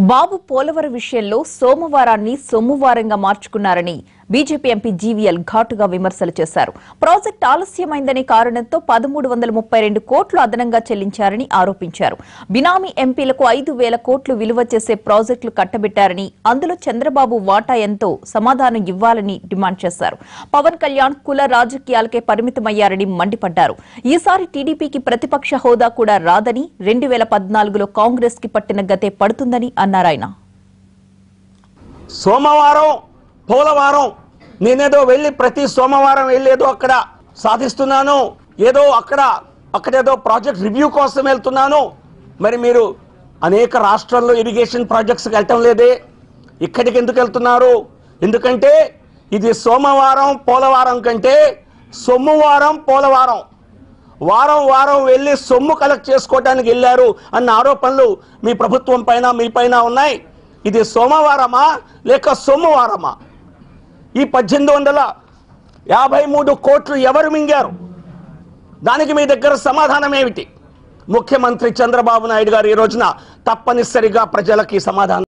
బాబు పోలవరం విషయంలో సోమవారాన్ని సోమవారంగా మార్చుకున్నారని BJP MP GVL ఘాటుగా విమర్శలు చేశారు. ప్రాజెక్టు ఆలస్యమైందనే కారణంతో 1332 కోట్లు అదనంగా చెల్లించారని ఆరోపించారు. బినామీ ఎంపీలకు 5000 కోట్లు విలువ చేసే ప్రాజెక్టులు కట్టబెట్టారని, అందులో చంద్రబాబు వాటా ఎంతో సమాధానం ఇవ్వాలని డిమాండ్ చేశారు. పవన్ కళ్యాణ్ కుల రాజకీయాలకే పరిమితమయ్యారని మండిపడ్డారు. ఈసారి టీడీపీకి ప్రతిపక్ష హోదా కూడా రాదని, 2014లో కాంగ్రెస్ కి పట్టిన గతే పడుతుందని అన్నారాయన. సోమవారం పోలవరం నేనేదో వెళ్ళి ప్రతి సోమవారం వెళ్ళేదో అక్కడ సాధిస్తున్నాను, ఏదో అక్కడేదో ప్రాజెక్ట్ రివ్యూ కోసం వెళ్తున్నాను. మరి మీరు అనేక రాష్ట్రాల్లో ఇరిగేషన్ ప్రాజెక్ట్స్కి వెళ్ళటం లేదే, ఇక్కడికి ఎందుకు వెళ్తున్నారు? ఎందుకంటే ఇది సోమవారం పోలవరం కంటే సొమ్మువారం పోలవరం. వారం వారం వెళ్ళి సొమ్ము కలెక్ట్ చేసుకోవడానికి వెళ్ళారు అన్న ఆరోపణలు మీ ప్రభుత్వం పైన మీ పైన ఉన్నాయి. ఇది సోమవారమా లేక సొమ్మువారమా? ఈ 1853 కోట్లు ఎవరు మింగారు? దానికి మీ దగ్గర సమాధానం ఏమిటి? ముఖ్యమంత్రి చంద్రబాబు నాయుడు గారు ఈ రోజున తప్పనిసరిగా ప్రజలకి సమాధానం